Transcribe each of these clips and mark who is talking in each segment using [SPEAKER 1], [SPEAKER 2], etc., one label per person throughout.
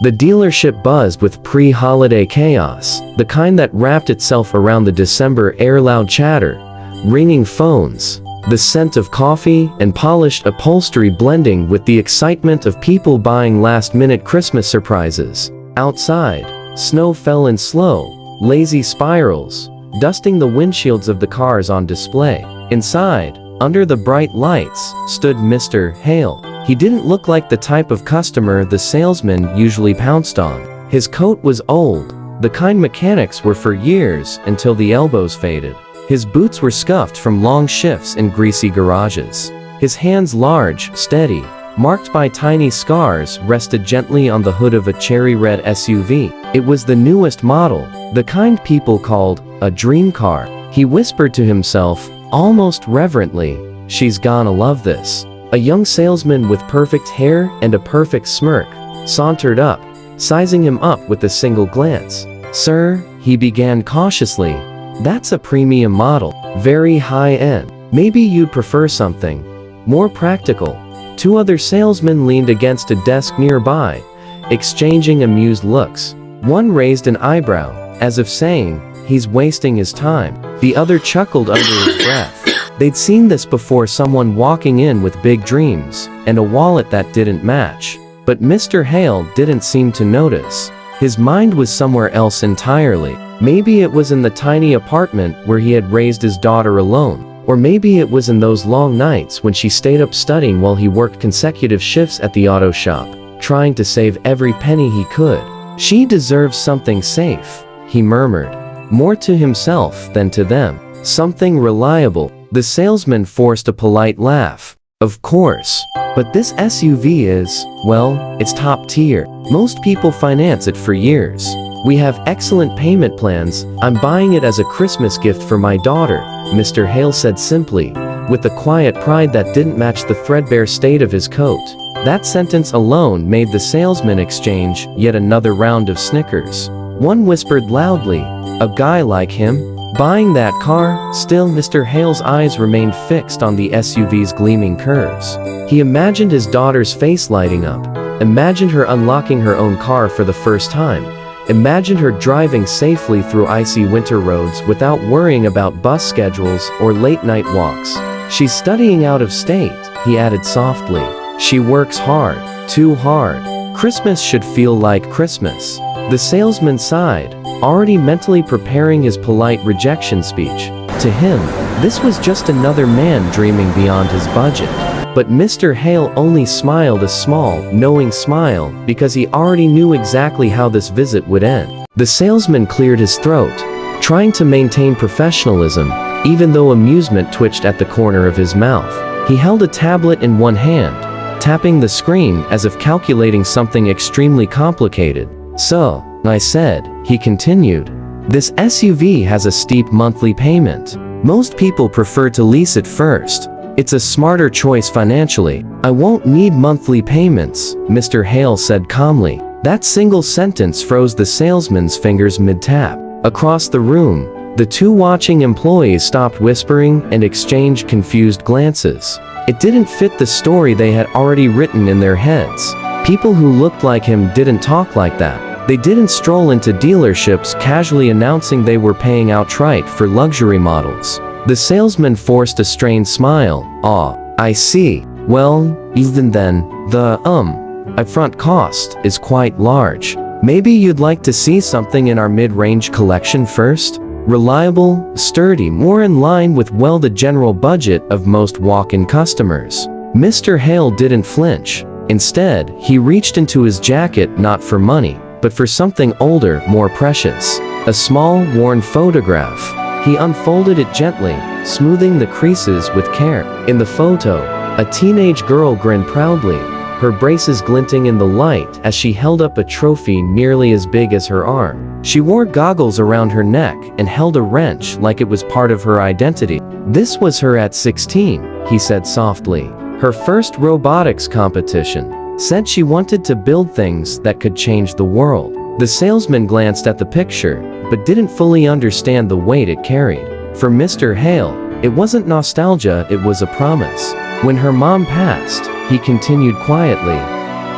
[SPEAKER 1] The dealership buzzed with pre-holiday chaos, the kind that wrapped itself around the December air. Loud chatter, ringing phones, the scent of coffee and polished upholstery blending with the excitement of people buying last-minute Christmas surprises. Outside, snow fell in slow, lazy spirals, dusting the windshields of the cars on display. Inside, under the bright lights, stood Mr. Hale. He didn't look like the type of customer the salesman usually pounced on. His coat was old, the kind mechanics wore for years until the elbows faded. His boots were scuffed from long shifts in greasy garages. His hands, large, steady, marked by tiny scars, rested gently on the hood of a cherry-red SUV. It was the newest model, the kind people called a dream car. He whispered to himself, almost reverently, "She's gonna love this." A young salesman with perfect hair and a perfect smirk sauntered up, sizing him up with a single glance. "Sir," he began cautiously, "that's a premium model, very high-end. Maybe you'd prefer something more practical." Two other salesmen leaned against a desk nearby, exchanging amused looks. One raised an eyebrow, as if saying, "He's wasting his time." The other chuckled under his breath. They'd seen this before, someone walking in with big dreams and a wallet that didn't match. But Mr. Hale didn't seem to notice. His mind was somewhere else entirely. Maybe it was in the tiny apartment where he had raised his daughter alone. Or maybe it was in those long nights when she stayed up studying while he worked consecutive shifts at the auto shop, trying to save every penny he could. "She deserves something safe," he murmured, more to himself than to them. "Something reliable." The salesman forced a polite laugh. "Of course. But this SUV is, well, it's top tier. Most people finance it for years. We have excellent payment plans. I'm buying it as a Christmas gift for my daughter," Mr. Hale said simply, with a quiet pride that didn't match the threadbare state of his coat. That sentence alone made the salesman exchange yet another round of snickers. One whispered loudly, "A guy like him? Buying that car?" Still, Mr. Hale's eyes remained fixed on the SUV's gleaming curves. He imagined his daughter's face lighting up, imagined her unlocking her own car for the first time, imagined her driving safely through icy winter roads without worrying about bus schedules or late-night walks. "She's studying out of state," he added softly. "She works hard, too hard. Christmas should feel like Christmas." The salesman sighed, already mentally preparing his polite rejection speech. To him, this was just another man dreaming beyond his budget. But Mr. Hale only smiled a small, knowing smile, because he already knew exactly how this visit would end. The salesman cleared his throat, trying to maintain professionalism, even though amusement twitched at the corner of his mouth. He held a tablet in one hand, tapping the screen as if calculating something extremely complicated. "So, I said," he continued, "this SUV has a steep monthly payment. Most people prefer to lease it first. It's a smarter choice financially." "I won't need monthly payments," Mr. Hale said calmly. That single sentence froze the salesman's fingers mid-tap. Across the room, the two watching employees stopped whispering and exchanged confused glances. It didn't fit the story they had already written in their heads. People who looked like him didn't talk like that. They didn't stroll into dealerships casually announcing they were paying outright for luxury models. The salesman forced a strained smile. "Ah, I see. Well, even then, the upfront cost is quite large. Maybe you'd like to see something in our mid-range collection first? Reliable, sturdy, more in line with, well, the general budget of most walk-in customers." Mr. Hale didn't flinch. Instead, he reached into his jacket not for money, but for something older, more precious. A small, worn photograph. He unfolded it gently, smoothing the creases with care. In the photo, a teenage girl grinned proudly, her braces glinting in the light as she held up a trophy nearly as big as her arm. She wore goggles around her neck and held a wrench like it was part of her identity. "This was her at 16, he said softly. "Her first robotics competition. Said she wanted to build things that could change the world." The salesman glanced at the picture, but didn't fully understand the weight it carried. For Mr. Hale, it wasn't nostalgia, it was a promise. When her mom passed, he continued quietly,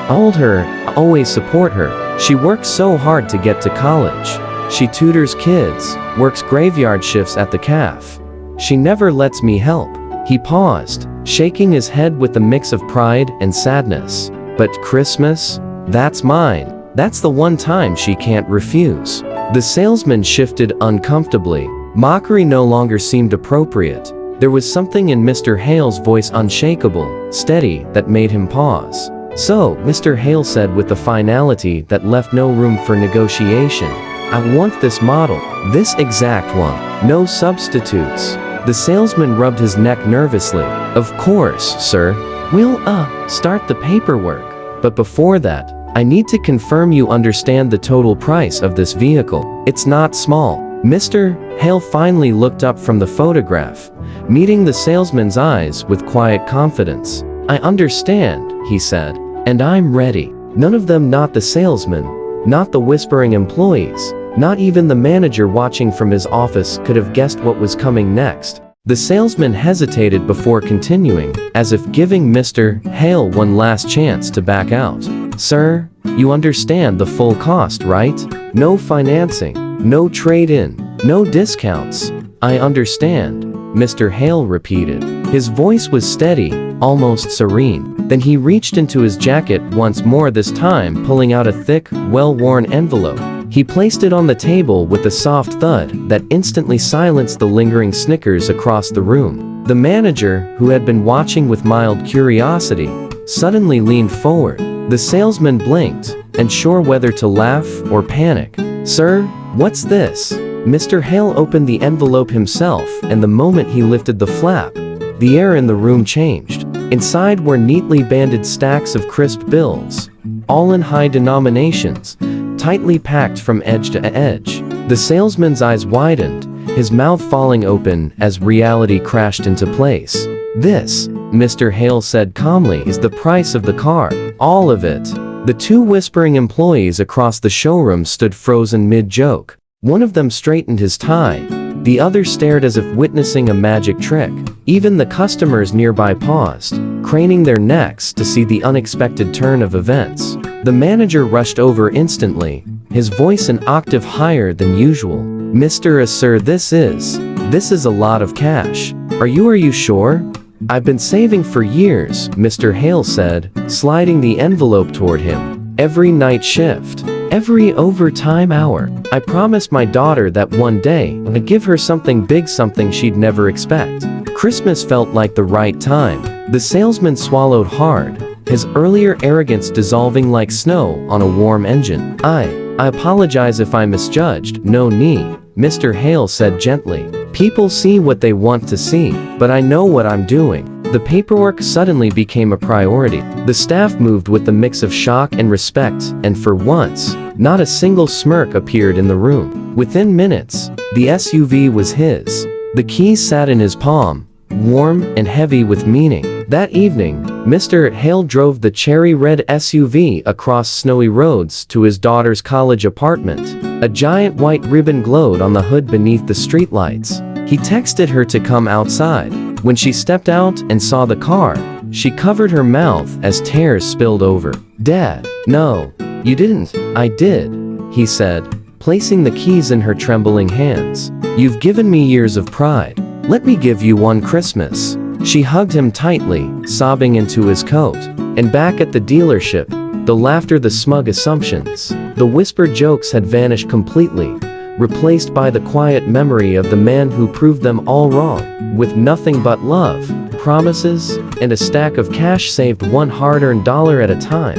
[SPEAKER 1] "I told her, I always support her. She works so hard to get to college. She tutors kids, works graveyard shifts at the cafe. She never lets me help." He paused, shaking his head with a mix of pride and sadness. "But Christmas? That's mine. That's the one time she can't refuse." The salesman shifted uncomfortably. Mockery no longer seemed appropriate. There was something in Mr. Hale's voice unshakable, steady, that made him pause. "So," Mr. Hale said with a finality that left no room for negotiation, "I want this model. This exact one. No substitutes." The salesman rubbed his neck nervously. "Of course, sir. We'll, start the paperwork. But before that, I need to confirm you understand the total price of this vehicle. It's not small." Mr. Hale finally looked up from the photograph, meeting the salesman's eyes with quiet confidence. "I understand," he said, "and I'm ready." None of them, not the salesman, not the whispering employees, not even the manager watching from his office, could have guessed what was coming next. The salesman hesitated before continuing, as if giving Mr. Hale one last chance to back out. "Sir, you understand the full cost, right? No financing, no trade-in, no discounts." "I understand," Mr. Hale repeated. His voice was steady, almost serene. Then he reached into his jacket once more, this time pulling out a thick, well-worn envelope. He placed it on the table with a soft thud that instantly silenced the lingering snickers across the room. The manager, who had been watching with mild curiosity, suddenly leaned forward. The salesman blinked, unsure whether to laugh or panic. "Sir, what's this?" Mr. Hale opened the envelope himself, and the moment he lifted the flap, the air in the room changed. Inside were neatly banded stacks of crisp bills, all in high denominations, tightly packed from edge to edge. The salesman's eyes widened, his mouth falling open as reality crashed into place. "This," Mr. Hale said calmly, "is the price of the car. All of it." The two whispering employees across the showroom stood frozen mid-joke. One of them straightened his tie. The other stared as if witnessing a magic trick. Even the customers nearby paused, craning their necks to see the unexpected turn of events. The manager rushed over instantly, his voice an octave higher than usual. "Mr. Sir, this is a lot of cash. Are you sure?" "I've been saving for years," Mr. Hale said, sliding the envelope toward him. "Every night shift, every overtime hour. I promised my daughter that one day I'd give her something big, something she'd never expect." Christmas felt like the right time. The salesman swallowed hard, his earlier arrogance dissolving like snow on a warm engine. I apologize if I misjudged." "No need," Mr. Hale said gently. "People see what they want to see, but I know what I'm doing." The paperwork suddenly became a priority. The staff moved with a mix of shock and respect, and for once, not a single smirk appeared in the room. Within minutes, the SUV was his. The keys sat in his palm, warm and heavy with meaning. That evening, Mr. Hale drove the cherry red SUV across snowy roads to his daughter's college apartment. A giant white ribbon glowed on the hood beneath the streetlights. He texted her to come outside. When she stepped out and saw the car, she covered her mouth as tears spilled over. "Dad, no, you didn't." "I did," he said, placing the keys in her trembling hands. "You've given me years of pride. Let me give you one Christmas." She hugged him tightly, sobbing into his coat. And back at the dealership, the laughter, the smug assumptions, the whispered jokes had vanished completely, replaced by the quiet memory of the man who proved them all wrong. With nothing but love, promises, and a stack of cash saved one hard-earned dollar at a time.